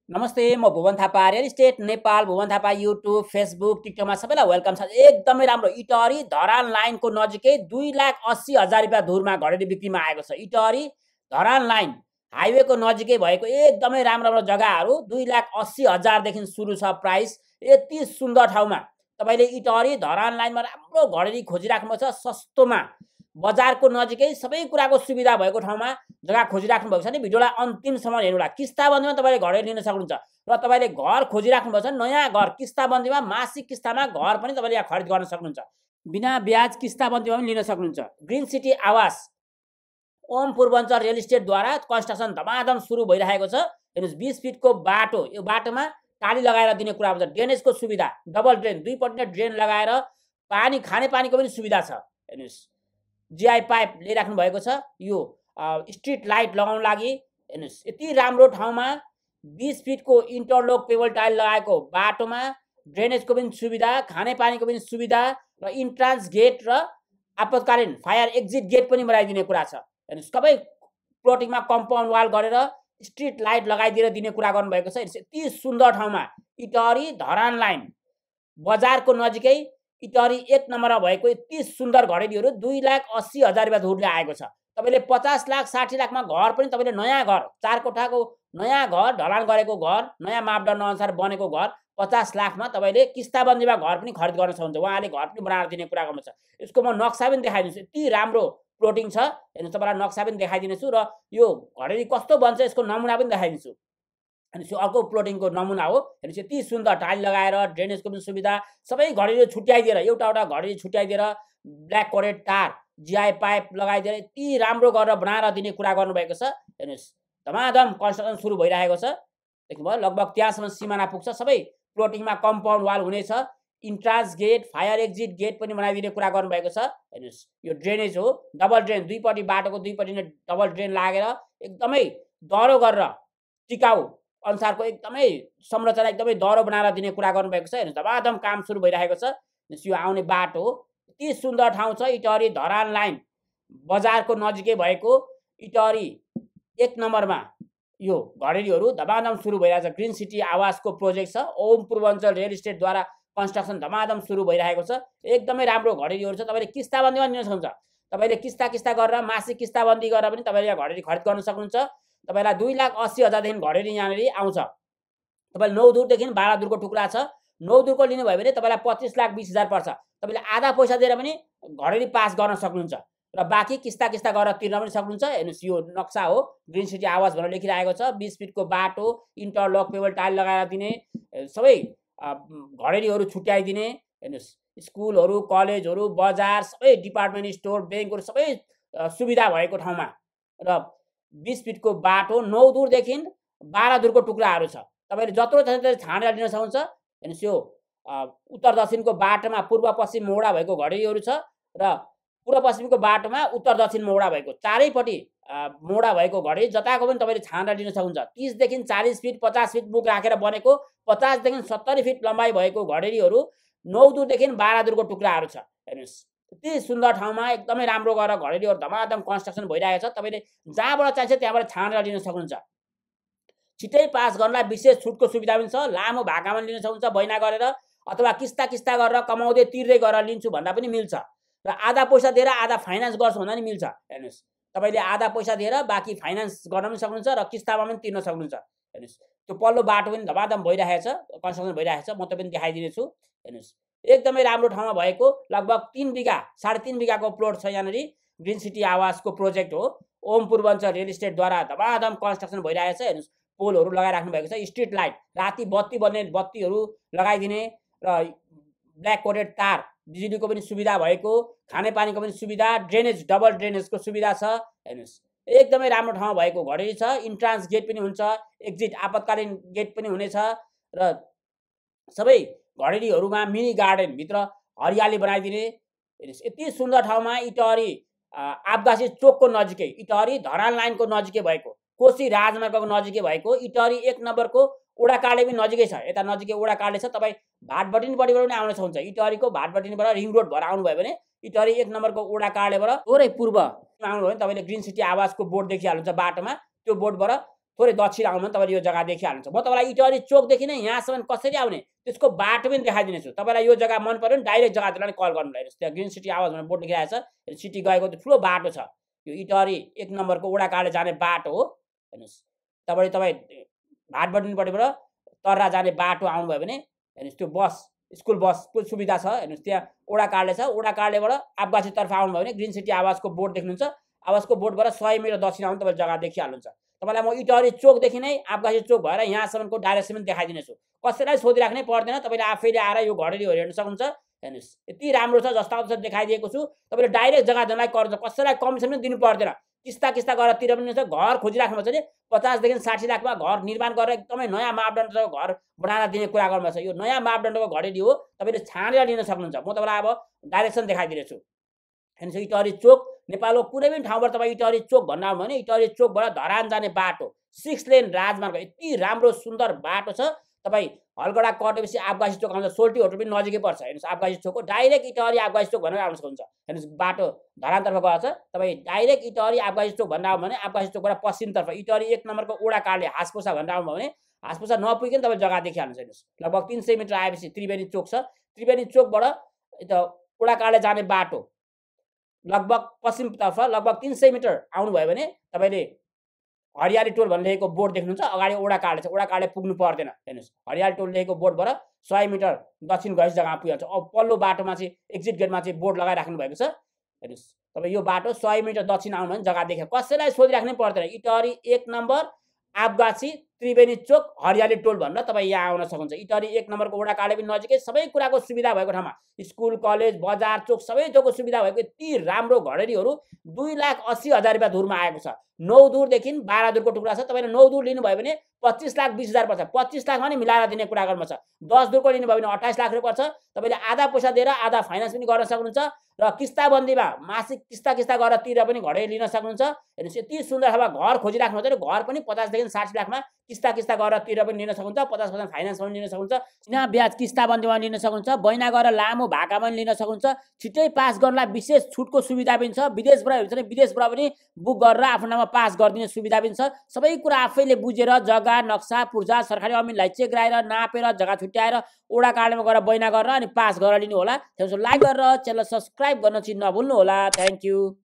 नमस्ते, म Bhuwan Thapa, real estate Nepal, Bhuwan Thapa YouTube, Facebook, टिकटकमा सबैलाई वेलकम छ। एकदमै राम्रो इटहरी धरान लाइनको नजिकै 2,80,000 रुपियाँ धुरमा घरेडी बिक्रीमा आएको छ। इटहरी धरान लाइन हाइवेको नजिकै भएको एकदमै राम्रो राम्रो जग्गाहरू 2,80,000 देखि सुरु छ प्राइस। यति सुन्दर ठाउँमा तपाईँले इटहरी धरान लाइनमा राम्रो घरेडी खोजिराख्नु छ सस्तोमा, बजारको नजिकै सबै कुराको सुविधा भएको ठाउँमा जग्गा खोजिराख्नु भएको छ भने भिडियोलाई अन्तिमसम्म हेर्नुहोला। किस्ताबन्दीमा तपाईँले घरेडी लिन सक्नुहुन्छ र तपाईँले घर खोजिराख्नु भएको छ नयाँ घर किस्ताबन्दीमा मासिक किस्तामा घर पनि तपाईँले यहाँ खरिद गर्न सक्नुहुन्छ। बिना ब्याज किस्ताबन्दीमा पनि लिन सक्नुहुन्छ। ग्रिन सिटी आवास ओम पूर्वाञ्चल रियल इस्टेटद्वारा कन्स्ट्रक्सन धमाधम सुरु भइरहेको छ। हेर्नुहोस् 20 फिटको बाटो, यो बाटोमा टाली लगाएर दिने कुरा हुन्छ। ड्रेनेजको सुविधा, डबल ड्रेन, दुईपट्टि ड्रेन लगाएर पानी खाने पानीको पनि सुविधा छ। हेर्नुहोस् जीआई पाइप ल्याइराख्नु भएको छ। यो स्ट्रिट लाइट लगाउन लागि हेर्नुहोस् यति राम्रो ठाउँमा 20 फिटको इन्टरलक पेबल टाइल लगाएको बाटोमा ड्रेनेजको पनि सुविधा, खानेपानीको पनि सुविधा र इन्ट्रान्स गेट र आपतकालीन फायर एक्जिट गेट पनि बनाइदिने कुरा छ। हेर्नुहोस् सबै प्लटिङमा कम्पाउन्ड वाल गरेर स्ट्रिट लाइट लगाइदिएर दिने कुरा गर्नुभएको छ। यति सुन्दर ठाउँमा इटहरी धरान लाइन बजारको नजिकै इटहरी 1 नम्बरमा भएको यति सुन्दर घरेडीहरू 2,80,000 रुपियाँ धुरले आएको छ। तपाईँले 50 लाख 60 लाखमा घर पनि तपाईँले नयाँ घर 4 कोठाको नयाँ घर ढलान गरेको घर नयाँ मापदण्ड अनुसार बनेको घर 50 लाखमा तपाईँले किस्ताबन्दीमा घर पनि खरिद गर्न सक्नुहुन्छ। उहाँले घर पनि बनाएर दिने कुरा गर्नुहुन्छ। यसको म नक्सा पनि देखाइदिन्छु। यति राम्रो प्लटिङ छ। हेर्नुहोस् तपाईँलाई नक्सा पनि देखाइदिनेछु र यो घरेडी कस्तो बन्छ यसको नमुना पनि देखाइदिन्छु। अनि यो अर्को प्लटिङको नमुना हो। हेर्नुहोस् यति सुन्दर टाइल लगाएर ड्रेनेजको पनि सुविधा, सबै घरेडी छुट्याइदिएर एउटा घरेडी छुट्याइदिएर ब्ल्याक कोरेड तार जीआई पाइप लगाइदिएर यति राम्रो गरेर बनाएर दिने कुरा गर्नुभएको छ। हेर्नुहोस् धमाधम कन्स्ट्रक्सन सुरु भइरहेको छ। देख्नुभयो लगभग त्यहाँसम्म सिमाना पुग्छ। सबै प्लटिङमा कम्पाउन्ड वाल हुनेछ। Entrance gate, fire exit gate पनि बनाइदिने कुरा गर्नुभएको छ। हेर्नुहोस् यो ड्रेनेज हो, डबल ड्रेन, दुईपट्टि बाटोको दुईपट्टि नै डबल ड्रेन लागेर एकदमै दह्रो गरेर टिकाउ अनुसारको एकदमै संरचना एकदमै दह्रो बनाएर दिने कुरा गर्नुभएको छ। हेर्नुहोस् धमाधम काम सुरु भइरहेको छ। यो आउने बाटो हो। यति सुन्दर ठाउँ छ इटहरी धरान लाइन बजारको नजिकै भएको इटहरी 1 नम्बरमा यो घरेडीहरू धमाधम सुरु भइरहेको छ। ग्रिन सिटी आवासको प्रोजेक्ट छ। ओम पूर्वाञ्चल रियल इस्टेटद्वारा कन्स्ट्रक्सन धमाधम सुरु भइरहेको छ। एकदमै राम्रो घरेडीहरू छ। तपाईँले किस्ताबन्दीमा लिन सक्नुहुन्छ। तपाईँले किस्ता गरेर मासिक किस्ताबन्दी गरेर पनि तपाईँले यहाँ घरेडी खरिद गर्न सक्नुहुन्छ। तपाईँलाई 2,80,000 देखि घरेडी यहाँनिर आउँछ। तपाईँले 9 दुरदेखि 12 दुरको टुक्रा छ। 9 दुरको लिनुभयो भने तपाईँलाई 25,20,000 पर्छ। तपाईँले आधा पैसा दिएर पनि घरेडी पास गर्न सक्नुहुन्छ र बाँकी किस्ता गरेर तिर्न पनि सक्नुहुन्छ। हेर्नुहोस् यो नक्सा हो। ग्रिन सिटी आवास भनेर लेखिरहेको छ। 20 फिटको बाटो, इन्टरलक पेबल टाइल लगाएर दिने, सबै घरेडीहरू छुट्याइदिने। हेर्नुहोस् स्कुलहरू, कलेजहरू, बजार, सबै डिपार्टमेन्ट स्टोर, ब्याङ्कहरू सबै सुविधा भएको ठाउँमा र 20 फिटको बाटो, 9 दुरदेखि 12 दुरको टुक्राहरू छ। तपाईँले जत्रो छानेर लिन सक्नुहुन्छ। हेर्नुहोस् यो उत्तर दक्षिणको बाटोमा पूर्व पश्चिम मोडा भएको घरेडीहरू छ र पूर्व पश्चिमको बाटोमा उत्तर दक्षिण मोडा भएको चारैपट्टि मोडा भएको घरेडी जताको पनि तपाईँले छानेर लिन सक्नुहुन्छ। 30 देखि 40 फिट 50 फिट मुख राखेर बनेको 50 देखि 70 फिट लम्बाइ भएको घरेडीहरू 9 दुरदेखि 12 दुरको टुक्राहरू छ। हेर्नुहोस् यति सुन्दर ठाउँमा एकदमै राम्रो गरेर घरेडीहरू धमाधम कन्स्ट्रक्सन भइरहेको छ। तपाईँले जहाँबाट चाहिन्छ त्यहाँबाट छानेर लिन सक्नुहुन्छ। छिटै पास गर्नलाई विशेष छुटको सुविधा पनि छ। लामो भाकामा लिन सक्नुहुन्छ बैना गरेर, अथवा किस्ता गरेर कमाउँदै तिर्दै गरेर लिन्छु भन्दा पनि मिल्छ र आधा पैसा दिएर आधा फाइनान्स गर्छु भन्दा पनि मिल्छ। हेर्नुहोस् तपाईँले आधा पैसा दिएर बाँकी फाइनान्स गर्न पनि सक्नुहुन्छ र किस्तामा पनि तिर्न सक्नुहुन्छ। हेर्नुहोस् त्यो पल्लो बाटो पनि धमाधम भइरहेको छ, कन्स्ट्रक्सन भइरहेको छ। म तपाईँ पनि देखाइदिनेछु। हेर्नुहोस् एकदमै राम्रो ठाउँमा भएको लगभग 3 बिघा 3.5 बिघाको प्लट छ। यहाँनिर ग्रिन सिटी आवासको प्रोजेक्ट हो। ओम पूर्वाञ्चल रियल इस्टेटद्वारा धमाधम कन्स्ट्रक्सन भइरहेको छ। हेर्नुहोस् पोलहरू लगाइराख्नु भएको छ। स्ट्रिट लाइट, राति बत्ती बन्ने बत्तीहरू लगाइदिने र ब्ल्याक कोरेड तार, बिजुलीको पनि सुविधा भएको, खानेपानीको पनि सुविधा, ड्रेनेज डबल ड्रेनेजको सुविधा छ। हेर्नुहोस् एकदमै राम्रो ठाउँमा भएको घरेडी छ। इन्ट्रान्स गेट पनि हुन्छ, एक्जिट आपतकालीन गेट पनि हुनेछ र सबै घरेडीहरूमा मिनी गार्डन भित्र हरियाली बनाइदिने। हेर्नुहोस् यति सुन्दर ठाउँमा इटहरी आबगासी चोकको नजिकै, इटहरी धरान लाइनको नजिकै भएको, कोशी राजमार्गको नजिकै भएको इटहरी 1 नम्बरको ओडा कार्डले पनि नजिकै छ। यता नजिकै ओडा कार्डले छ। तपाईँ भाटबटिनपट्टिबाट पनि आउन सक्नुहुन्छ। इटहरीको भाटबटिनबाट रिङ रोड भएर आउनुभयो भने इटहरी 1 नम्बरको ओडा कार्डलेबाट थोरै पूर्व आउनुभयो भने तपाईँले ग्रिन सिटी आवासको बोर्ड देखिहाल्नुहुन्छ बाटोमा। त्यो बोर्डबाट थोरै दक्षिण आउनु भने तपाईँले यो जग्गा देखिहाल्नुहुन्छ। म तपाईँलाई इटहरी चोकदेखि नै यहाँसम्म कसरी आउने त्यसको बाटो पनि देखाइदिनेछु। तपाईँलाई यो जग्गा मन पर्यो भने डाइरेक्ट जग्गा दिनलाई कल गर्नु हेर्नुहोस्, त्यहाँ ग्रिन सिटी आवाज भनेर बोर्ड लेखिरहेको छ। सिटी गएको त्यो ठुलो बाटो छ, यो इटहरी 1 नम्बरको वडाकाले जाने बाटो हो। हेर्नुहोस् तपाईँ भाटबटनीपट्टिबाट तर्रा जाने बाटो आउनुभयो भने हेर्नुहोस् त्यो बस स्कुल बसको सुविधा छ। हेर्नुहोस् त्यहाँ वडाकाले छ, वडाकालेबाट आफगाछीतर्फ आउनुभयो भने ग्रिन सिटी आवाजको बोर्ड देख्नुहुन्छ। आवाजको बोर्डबाट 100 मिटर दक्षिण आउनु तपाईँ जग्गा देखिहाल्नुहुन्छ। तपाईँलाई म इटहरी चोकदेखि नै आफगाछी चोक भएर यहाँसम्मको डाइरेक्सन पनि देखाइदिनेछु। कसैलाई सोधिराख्नै पर्दैन, तपाईँले आफैले आएर यो घडेरीहरू हेर्न सक्नुहुन्छ। हेर्नुहोस् यति राम्रो छ, जस्ता जस्तो देखाइदिएको छु। तपाईँले डाइरेक्ट जग्गा दिनलाई गर्छ, कसैलाई कमिसन पनि दिनु पर्दैन। किस्ता गरेर तिर पनि छ। घर खोजिराख्नु छ भने 50 देखि 60 लाखमा घर निर्माण गरेर एकदमै नयाँ मापदण्डको घर बनाएर दिने कुरा गर्नुभएको छ। यो नयाँ मापदण्डको घडेरी हो, तपाईँले छानेर लिन सक्नुहुन्छ। म तपाईँलाई अब डाइरेक्सन देखाइदिनेछु। हेर्नुहोस् इटहरी चोक नेपालको कुनै पनि ठाउँबाट तपाईँ इटहरी चोक भन्न आउनु भने इटहरी चोकबाट धरान जाने बाटो 6 लेन राजमार्ग, यति राम्रो सुन्दर बाटो छ। तपाईँ हलगडा कटेपछि आफगाछी चोक आउँछ, सोल्टी होटल पनि नजिकै पर्छ। हेर्नुहोस् आफगाछी चोकको डाइरेक्ट इटहरी आफगाछी चोक भनेर आउन सक्नुहुन्छ। हेर्नुहोस् बाटो धरानतर्फ गएको छ, तपाईँ डाइरेक्ट इटहरी आफगाछी चोक भनेर आउनु भने आफगाछी चोकबाट पश्चिमतर्फ इटहरी 1 नम्बरको वडाकाले हासपोसा भनेर आउनुभयो भने हासपोसा नपुगिकन तपाईँ जग्गा देखिहाल्नुहुन्छ। हेर्नुहोस् लगभग 300 मिटर आएपछि त्रिवेणी चोक छ। त्रिवेणी चोकबाट यता वडाकाले जाने बाटो लगभग पश्चिमतर्फ लगभग 300 मिटर आउनुभयो भने तपाईँले हरियाली टोल भनेर लेखेको बोर्ड देख्नुहुन्छ। अगाडि वडाकाले छ, वडाकाले पुग्नु पर्दैन। हेर्नुहोस् हरियाली टोल लेखेको बोर्डबाट 100 मिटर दक्षिण गएपछि जग्गा पुगिहाल्छ। अब पल्लो बाटोमा चाहिँ एक्जिट गेटमा चाहिँ बोर्ड लगाइराख्नु भएको छ। हेर्नुहोस् तपाईँ यो बाटो 100 मिटर दक्षिण आउनु भने जग्गा देख्यो, कसैलाई सोधिराख्नै पर्दैन। इटहरी 1 नम्बर आफगाछी त्रिवेणी चोक हरियाली टोल भनेर तपाईँ यहाँ आउन सक्नुहुन्छ। इटहरी 1 नम्बरको वडाकाले पनि नजिकै, सबै कुराको सुविधा भएको ठाउँमा स्कुल कलेज बजार चोक सबै थोकको सुविधा भएको यति राम्रो घडेरीहरू 2,80,000 रुपियाँ धुरमा आएको छ। 9 दुरदेखि 12 दुरको टुक्रा छ। तपाईँले 9 दुर लिनुभयो भने 25,20,000 पर्छ। 25 लाखमा नि मिलाएर दिने कुरा गर्नु छ। 10 दुरको लिनुभयो भने 28 लाख रुपियाँ पर्छ। तपाईँले आधा पैसा दिएर आधा फाइनान्स पनि गर्न सक्नुहुन्छ र किस्ताबन्दीमा मासिक किस्ता गरेर तिर पनि घडेरी लिन सक्नुहुन्छ। हेर्नुहोस् यति सुन्दर खालको घर खोजिराख्नु हुन्छ भने घर पनि 50 देखि 60 लाखमा किस्ता गरेर तिर पनि लिन सक्नुहुन्छ। 50% फाइनान्समा पनि लिन सक्नुहुन्छ। सिना ब्याज किस्ताबन्दीमा लिन सक्नुहुन्छ। बैना गरेर लामो भाकामा पनि लिन सक्नुहुन्छ। छिट्टै पास गर्नलाई विशेष छुटको सुविधा पनि छ। विदेशबाट हुन्छ भने विदेशबाट पनि बुक गरेर आफ्नो नाममा पास गरिदिने सुविधा पनि छ। सबै कुरा आफैले बुझेर जग्गा नक्सा पूर्जा सरकारी अमिनलाई चेक गराएर नापेर जग्गा छुट्याएर ओडा कार्डमा गएर बैना गरेर अनि पास गरेर लिनु होला। त्यसो लाइक गरेर च्यानल सब्स्क्राइब गर्न चाहिँ नभुल्नु होला। Thank you.